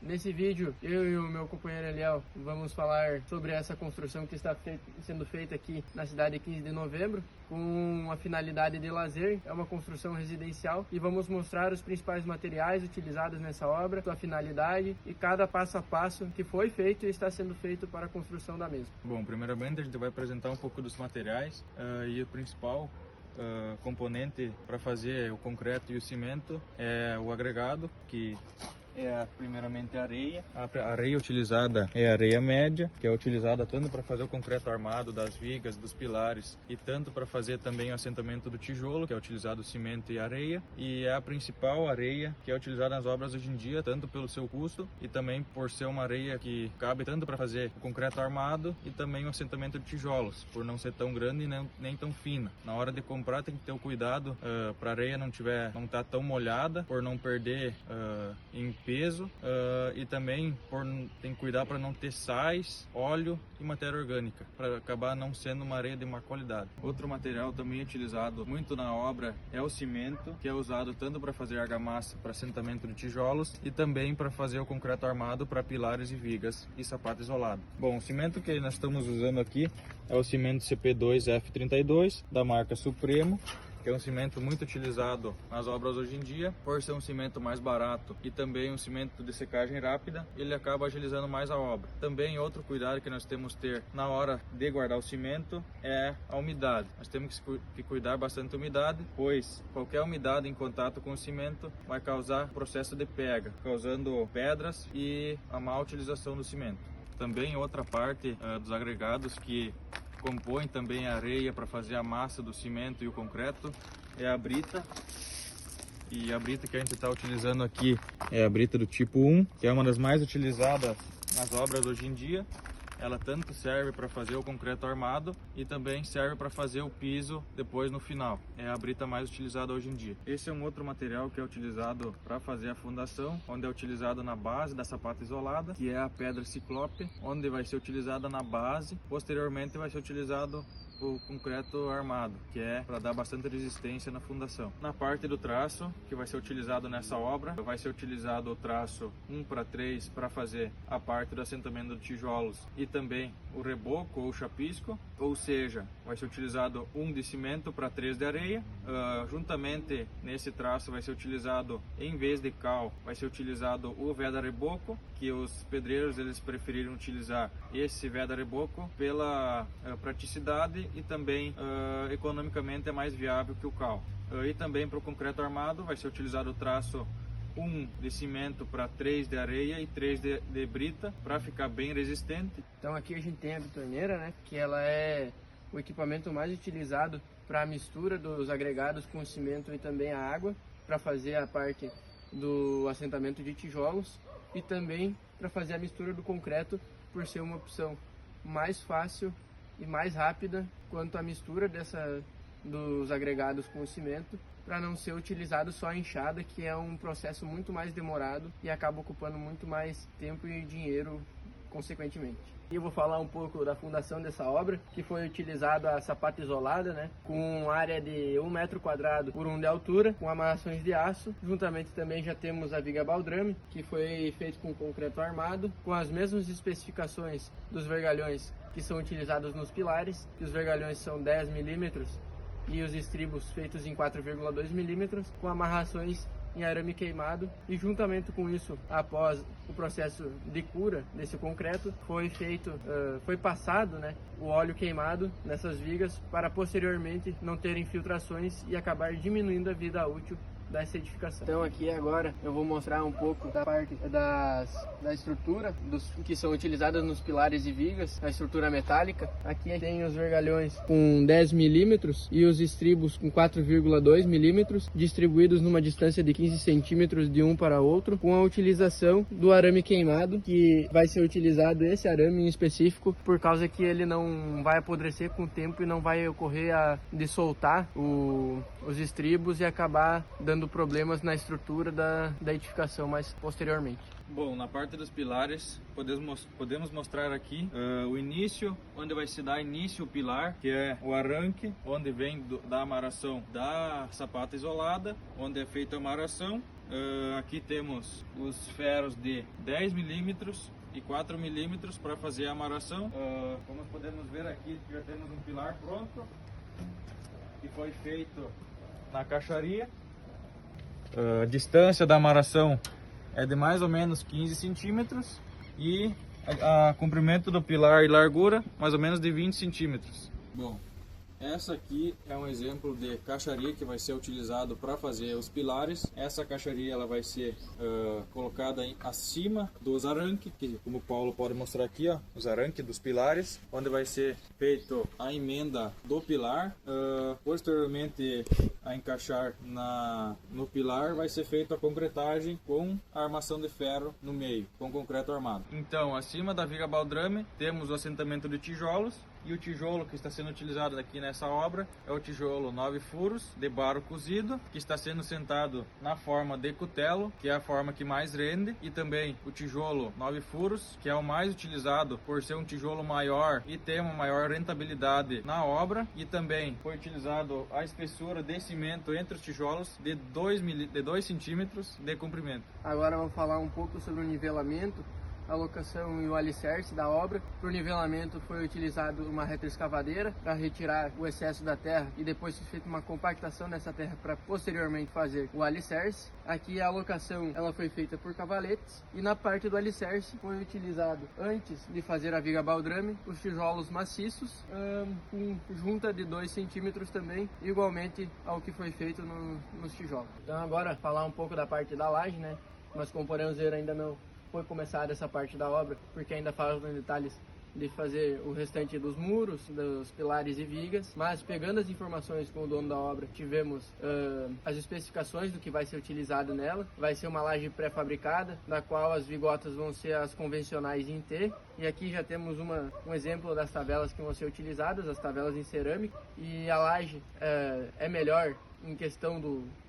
Nesse vídeo, eu e o meu companheiro Eliel vamos falar sobre essa construção que está sendo feita aqui na cidade 15 de novembro, com a finalidade de lazer. É uma construção residencial e vamos mostrar os principais materiais utilizados nessa obra, sua finalidade e cada passo a passo que foi feito e está sendo feito para a construção da mesma. Bom, primeiramente a gente vai apresentar um pouco dos materiais e o principal componente para fazer o concreto e o cimento é o agregado, que é primeiramente a areia. A areia utilizada é a areia média, que é utilizada tanto para fazer o concreto armado das vigas, dos pilares, e tanto para fazer também o assentamento do tijolo, que é utilizado o cimento e a areia. E é a principal areia que é utilizada nas obras hoje em dia, tanto pelo seu custo e também por ser uma areia que cabe tanto para fazer o concreto armado e também o assentamento de tijolos, por não ser tão grande e nem tão fina. Na hora de comprar tem que ter o cuidado para a areia não estar tão molhada, por não perder em peso, e também tem que cuidar para não ter sais, óleo e matéria orgânica, para acabar não sendo uma areia de má qualidade. Outro material também utilizado muito na obra é o cimento, que é usado tanto para fazer argamassa para assentamento de tijolos e também para fazer o concreto armado para pilares e vigas e sapato isolado. Bom, o cimento que nós estamos usando aqui é o cimento CP2F32 da marca Supremo, que é um cimento muito utilizado nas obras hoje em dia. Por ser um cimento mais barato e também um cimento de secagem rápida, ele acaba agilizando mais a obra. Também outro cuidado que nós temos que ter na hora de guardar o cimento é a umidade. Nós temos que cuidar bastante da umidade, pois qualquer umidade em contato com o cimento vai causar processo de pega, causando pedras e a má utilização do cimento. Também outra parte dos agregados que compõe também a areia para fazer a massa do cimento e o concreto é a brita. E a brita que a gente está utilizando aqui é a brita do tipo 1, que é uma das mais utilizadas nas obras hoje em dia. Ela tanto serve para fazer o concreto armado e também serve para fazer o piso depois no final. É a brita mais utilizada hoje em dia. Esse é um outro material que é utilizado para fazer a fundação, onde é utilizado na base da sapata isolada, que é a pedra ciclope, onde vai ser utilizada na base. Posteriormente vai ser utilizado o concreto armado, que é para dar bastante resistência na fundação. Na parte do traço, que vai ser utilizado nessa obra, vai ser utilizado o traço 1:3 para fazer a parte do assentamento de tijolos e também o reboco ou chapisco, ou seja, vai ser utilizado 1 de cimento para 3 de areia. Juntamente nesse traço vai ser utilizado, em vez de cal, vai ser utilizado o veda-reboco, que os pedreiros eles preferiram utilizar esse veda-reboco pela praticidade e também economicamente é mais viável que o cal. E também para o concreto armado vai ser utilizado o traço 1 de cimento para 3 de areia e 3 de brita, para ficar bem resistente. Então aqui a gente tem a bitoneira, né, que ela é o equipamento mais utilizado para a mistura dos agregados com o cimento e também a água, para fazer a parte do assentamento de tijolos e também para fazer a mistura do concreto, por ser uma opção mais fácil e mais rápida quanto à mistura dos agregados com o cimento, para não ser utilizado só a enxada, que é um processo muito mais demorado e acaba ocupando muito mais tempo e dinheiro consequentemente. E eu vou falar um pouco da fundação dessa obra, que foi utilizada a sapata isolada, né, com área de 1 metro quadrado por 1 de altura, com amarrações de aço. Juntamente também já temos a viga baldrame, que foi feito com concreto armado, com as mesmas especificações dos vergalhões que são utilizados nos pilares, que os vergalhões são 10 milímetros e os estribos feitos em 4,2 milímetros, com amarrações em arame queimado. E juntamente com isso, após o processo de cura desse concreto, foi passado, né, o óleo queimado nessas vigas para posteriormente não ter infiltrações e acabar diminuindo a vida útil dessa edificação. Então aqui agora eu vou mostrar um pouco da parte da estrutura que são utilizadas nos pilares e vigas, a estrutura metálica. Aqui tem os vergalhões com 10 milímetros e os estribos com 4,2 milímetros, distribuídos numa distância de 15 centímetros de um para outro, com a utilização do arame queimado, que vai ser utilizado esse arame em específico por causa que ele não vai apodrecer com o tempo e não vai ocorrer de soltar os estribos e acabar dando problemas na estrutura da edificação mais posteriormente. Bom, na parte dos pilares, podemos mostrar aqui o início, onde vai se dar início o pilar, que é o arranque, onde vem da amarração da sapata isolada, onde é feita a amarração, Aqui temos os ferros de 10 milímetros e 4 milímetros para fazer a amarração. Como podemos ver aqui, já temos um pilar pronto, que foi feito na caixaria. A distância da amarração é de mais ou menos 15 centímetros e a comprimento do pilar e largura mais ou menos de 20 centímetros. Bom, essa aqui é um exemplo de caixaria que vai ser utilizado para fazer os pilares. Essa caixaria ela vai ser colocada acima dos arranques, que como o Paulo pode mostrar aqui, ó, os arranques dos pilares, onde vai ser feito a emenda do pilar. Posteriormente a encaixar no pilar vai ser feita a concretagem com a armação de ferro no meio, com concreto armado. Então, acima da viga baldrame temos o assentamento de tijolos. E o tijolo que está sendo utilizado aqui nessa obra é o tijolo 9 furos de barro cozido, que está sendo sentado na forma de cutelo, que é a forma que mais rende, e também o tijolo 9 furos, que é o mais utilizado por ser um tijolo maior e ter uma maior rentabilidade na obra, e também foi utilizado a espessura de cimento entre os tijolos de 2 centímetros de comprimento. Agora vamos falar um pouco sobre o nivelamento, a locação e o alicerce da obra. Para o nivelamento foi utilizado uma retroescavadeira para retirar o excesso da terra e depois foi feita uma compactação nessa terra para posteriormente fazer o alicerce. Aqui a alocação ela foi feita por cavaletes e na parte do alicerce foi utilizado, antes de fazer a viga baldrame, os tijolos maciços com junta de 2 centímetros também, igualmente ao que foi feito nos tijolos. Então agora falar um pouco da parte da laje, né? Mas como podemos ver ainda não foi começada essa parte da obra, porque ainda faltam detalhes de fazer o restante dos muros, dos pilares e vigas, mas pegando as informações com o dono da obra, tivemos as especificações do que vai ser utilizado nela. Vai ser uma laje pré-fabricada, da qual as vigotas vão ser as convencionais em T, e aqui já temos um exemplo das tabelas que vão ser utilizadas, as tabelas em cerâmica, e a laje é melhor em questão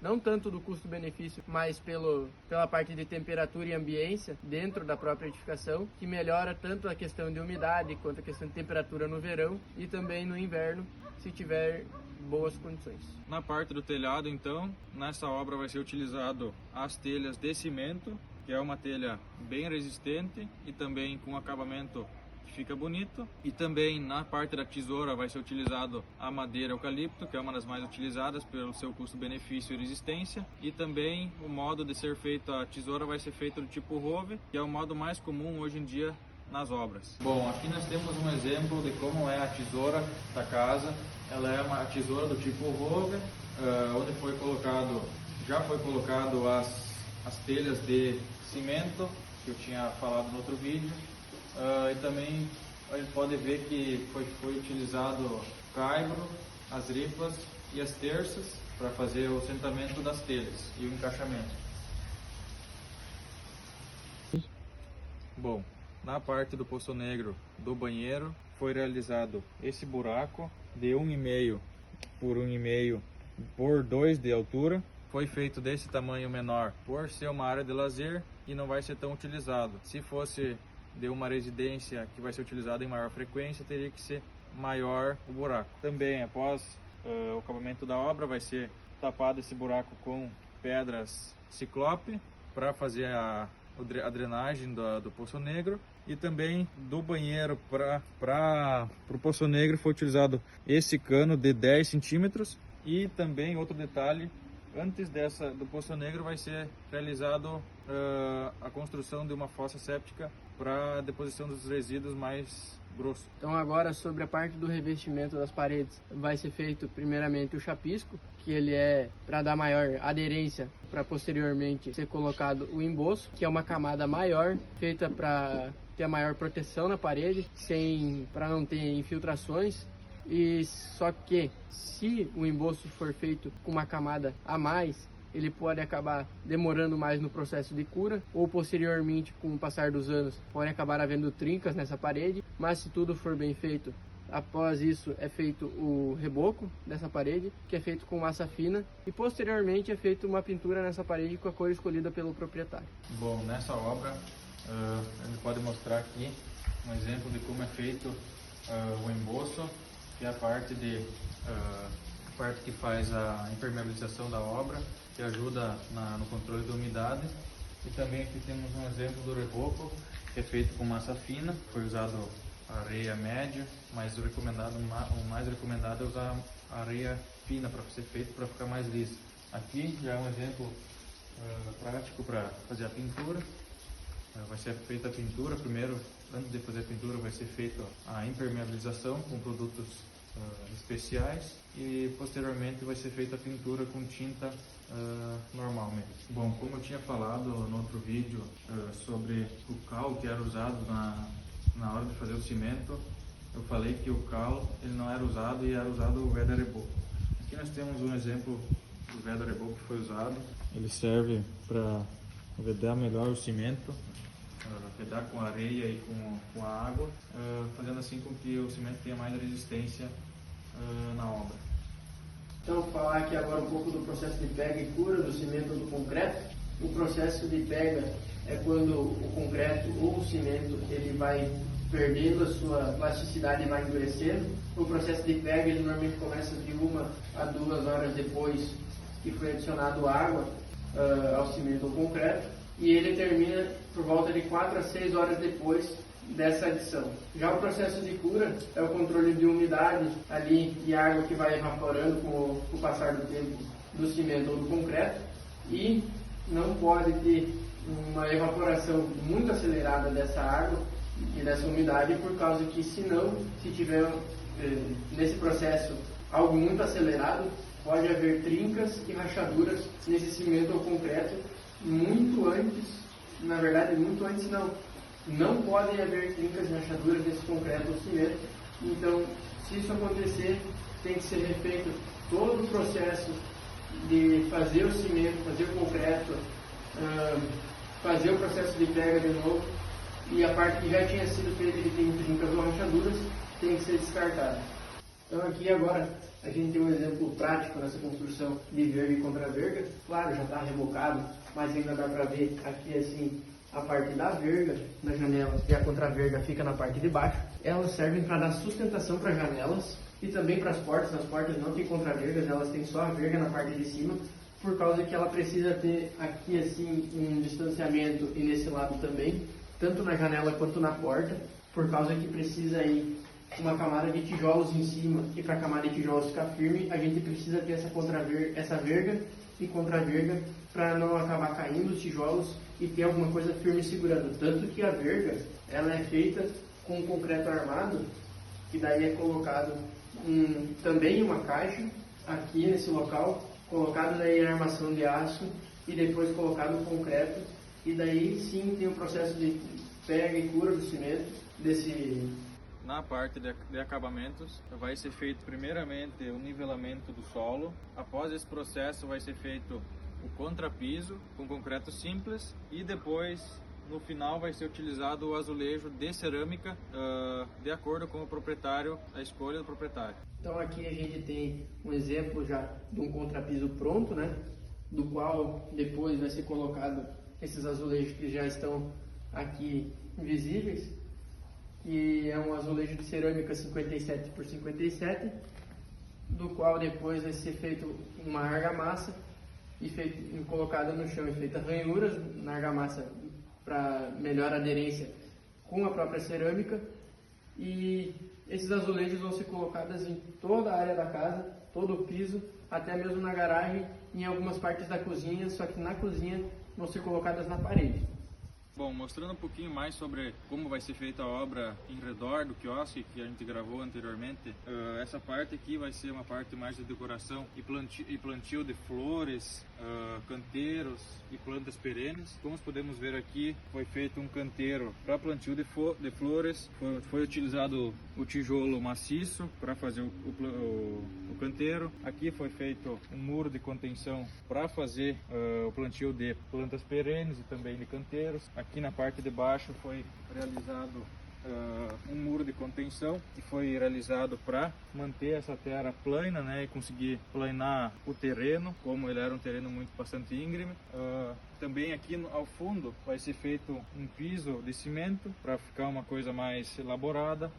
não tanto do custo-benefício, mas pela parte de temperatura e ambiência dentro da própria edificação, que melhora tanto a questão de umidade quanto a questão de temperatura no verão e também no inverno, se tiver boas condições. Na parte do telhado, então, nessa obra vai ser utilizado as telhas de cimento, que é uma telha bem resistente e também com acabamento fica bonito. E também na parte da tesoura vai ser utilizado a madeira eucalipto, que é uma das mais utilizadas pelo seu custo-benefício e resistência. E também o modo de ser feita a tesoura vai ser feito do tipo Rove, que é o modo mais comum hoje em dia nas obras. Bom, aqui nós temos um exemplo de como é a tesoura da casa. Ela é uma tesoura do tipo Rove, onde já foi colocado as telhas de cimento, que eu tinha falado no outro vídeo. E também a gente pode ver que foi utilizado caibro, as ripas e as terças para fazer o assentamento das telhas e o encaixamento. Bom, na parte do poço negro do banheiro foi realizado esse buraco de 1,5 por 1,5 por 2 de altura. Foi feito desse tamanho menor por ser uma área de lazer e não vai ser tão utilizado. Se fosse de uma residência que vai ser utilizada em maior frequência, teria que ser maior o buraco. Também, após o acabamento da obra, vai ser tapado esse buraco com pedras ciclope para fazer a drenagem do poço negro. E também do banheiro para o poço negro foi utilizado esse cano de 10 centímetros. E também outro detalhe, antes do poço negro vai ser realizado a construção de uma fossa séptica para a deposição dos resíduos mais grossos. Então agora sobre a parte do revestimento das paredes, vai ser feito primeiramente o chapisco, que ele é para dar maior aderência, para posteriormente ser colocado o emboço, que é uma camada maior, feita para ter a maior proteção na parede, para não ter infiltrações. E só que se o emboço for feito com uma camada a mais, ele pode acabar demorando mais no processo de cura, ou posteriormente, com o passar dos anos, pode acabar havendo trincas nessa parede. Mas se tudo for bem feito, após isso é feito o reboco dessa parede, que é feito com massa fina, e posteriormente é feita uma pintura nessa parede com a cor escolhida pelo proprietário. Bom, nessa obra a gente pode mostrar aqui um exemplo de como é feito o emboço, que é a parte de parte que faz a impermeabilização da obra, que ajuda no controle da umidade. E também aqui temos um exemplo do reboco, que é feito com massa fina, foi usado areia média, mas o mais recomendado é usar areia fina para ser feito, para ficar mais liso. Aqui já é um exemplo prático para fazer a pintura. Vai ser feita a pintura primeiro, antes de fazer a pintura vai ser feita a impermeabilização com produtos especiais e posteriormente vai ser feita a pintura com tinta normal mesmo. Bom, como eu tinha falado no outro vídeo sobre o cal que era usado na hora de fazer o cimento, eu falei que o cal ele não era usado e era usado o Veda reboco. Aqui nós temos um exemplo do Veda reboco que foi usado. Ele serve para vedar melhor o cimento, vedar com areia e com a água, fazendo assim com que o cimento tenha mais resistência na obra. Então, falar aqui agora um pouco do processo de pega e cura do cimento ou do concreto. O processo de pega é quando o concreto ou o cimento ele vai perdendo a sua plasticidade e vai endurecendo. O processo de pega ele normalmente começa de 1 a 2 horas depois que foi adicionado água ao cimento ou concreto, e ele termina por volta de 4 a 6 horas depois dessa adição. Já o processo de cura é o controle de umidade ali e água que vai evaporando com o passar do tempo do cimento ou do concreto, e não pode ter uma evaporação muito acelerada dessa água e dessa umidade, por causa que senão, se tiver nesse processo algo muito acelerado, pode haver trincas e rachaduras nesse cimento ou concreto muito antes, na verdade muito antes não podem haver trincas e rachaduras nesse concreto ou cimento. Então, se isso acontecer, tem que ser refeito todo o processo de fazer o cimento, fazer o concreto, fazer o processo de pega de novo, e a parte que já tinha sido feita que tem trincas ou rachaduras tem que ser descartada. Então aqui agora a gente tem um exemplo prático nessa construção de verga e contra-verga. Claro, já está rebocado, mas ainda dá para ver aqui assim a parte da verga na janela e a contra-verga fica na parte de baixo. Elas servem para dar sustentação para janelas e também para as portas. As portas não têm contra-vergas, elas têm só a verga na parte de cima, por causa que ela precisa ter aqui assim um distanciamento e nesse lado também, tanto na janela quanto na porta, por causa que precisa ir uma camada de tijolos em cima, e para a camada de tijolos ficar firme, a gente precisa ter essa verga e contra-verga para não acabar caindo os tijolos e ter alguma coisa firme segurando. Tanto que a verga ela é feita com concreto armado, que daí é colocado também uma caixa aqui nesse local, colocado daí a armação de aço e depois colocado o concreto, e daí sim tem o processo de pega e cura do cimento Na parte de acabamentos, vai ser feito primeiramente o nivelamento do solo. Após esse processo vai ser feito o contrapiso com concreto simples, e depois no final vai ser utilizado o azulejo de cerâmica de acordo com o proprietário, a escolha do proprietário. Então aqui a gente tem um exemplo já de um contrapiso pronto, né? Do qual depois vai ser colocado esses azulejos que já estão aqui visíveis, que é um azulejo de cerâmica 57 por 57, do qual depois vai ser feito uma argamassa e colocada no chão e feita ranhuras na argamassa para melhor aderência com a própria cerâmica, e esses azulejos vão ser colocados em toda a área da casa, todo o piso, até mesmo na garagem e em algumas partes da cozinha, só que na cozinha vão ser colocadas na parede. Bom, mostrando um pouquinho mais sobre como vai ser feita a obra em redor do quiosque que a gente gravou anteriormente, essa parte aqui vai ser uma parte mais de decoração e plantio de flores, canteiros e plantas perenes. Como podemos ver aqui, foi feito um canteiro para plantio de flores, foi utilizado o tijolo maciço para fazer o canteiro. Aqui foi feito um muro de contenção para fazer o plantio de plantas perenes e também de canteiros. Aqui na parte de baixo foi realizado um muro de contenção, que foi realizado para manter essa terra plana, né, e conseguir planar o terreno, como ele era um terreno bastante íngreme. Também aqui ao fundo vai ser feito um piso de cimento para ficar uma coisa mais elaborada.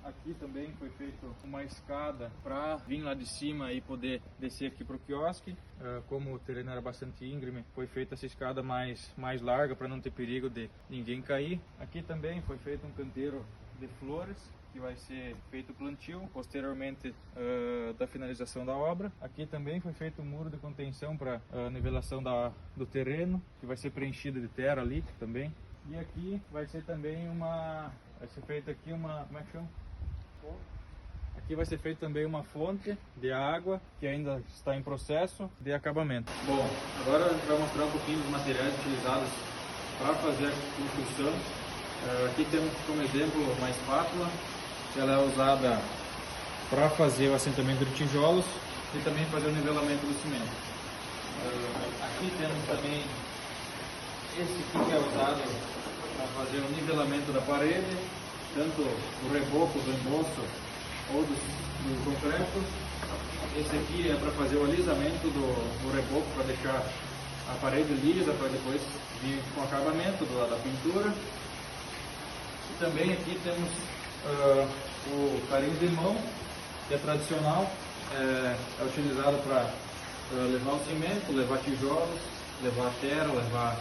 Aqui também foi feita uma escada para vir lá de cima e poder descer aqui para o quiosque. Como o terreno era bastante íngreme, foi feita essa escada mais larga para não ter perigo de ninguém cair. Aqui também foi feito um canteiro de flores, que vai ser feito o plantio posteriormente da finalização da obra. Aqui também foi feito um muro de contenção para nivelação do terreno, que vai ser preenchido de terra ali também. E aqui vai ser também vai ser feita aqui como é que chama? Aqui vai ser feita também uma fonte de água que ainda está em processo de acabamento. Bom, agora a gente vai mostrar um pouquinho dos materiais utilizados para fazer a construção. Aqui temos como exemplo uma espátula, que ela é usada para fazer o assentamento de tijolos e também fazer o nivelamento do cimento. Aqui temos também esse aqui que é usado para fazer o nivelamento da parede, tanto o reboco do emboço ou do concreto. Esse aqui é para fazer o alisamento do reboco, para deixar a parede lisa, para depois vir com o acabamento da pintura. E também aqui temos o carinho de mão, que é tradicional, é utilizado para levar o cimento, levar tijolos, levar terra, levar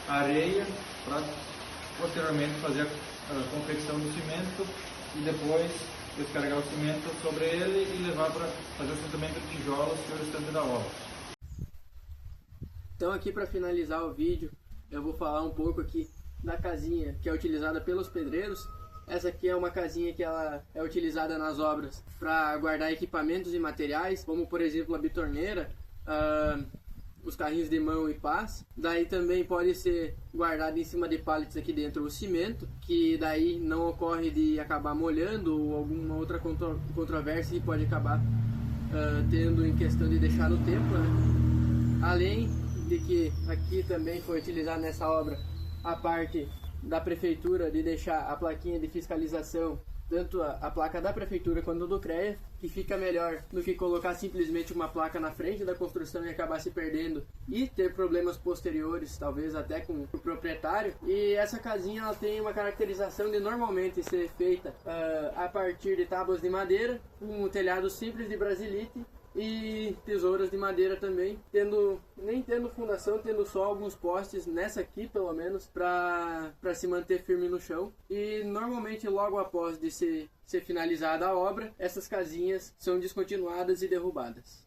areia, para posteriormente fazer a confecção do cimento e depois descarregar o cimento sobre ele e levar para fazer o assentamento de tijolos e o restante da obra. Então aqui para finalizar o vídeo, eu vou falar um pouco aqui da casinha que é utilizada pelos pedreiros. Essa aqui é uma casinha que ela é utilizada nas obras para guardar equipamentos e materiais, como por exemplo a bitorneira, os carrinhos de mão e pás. Daí também pode ser guardado em cima de pallets aqui dentro o cimento, que daí não ocorre de acabar molhando ou alguma outra controvérsia que pode acabar tendo em questão de deixar no tempo, né? Além de que aqui também foi utilizado nessa obra a parte da prefeitura de deixar a plaquinha de fiscalização, tanto a placa da prefeitura quanto do CREA, que fica melhor do que colocar simplesmente uma placa na frente da construção e acabar se perdendo e ter problemas posteriores, talvez até com o proprietário. E essa casinha ela tem uma caracterização de normalmente ser feita a partir de tábuas de madeira, um telhado simples de brasilite e tesouras de madeira também, nem tendo fundação, tendo só alguns postes, nessa aqui pelo menos, para se manter firme no chão. E normalmente logo após de ser finalizada a obra, essas casinhas são descontinuadas e derrubadas.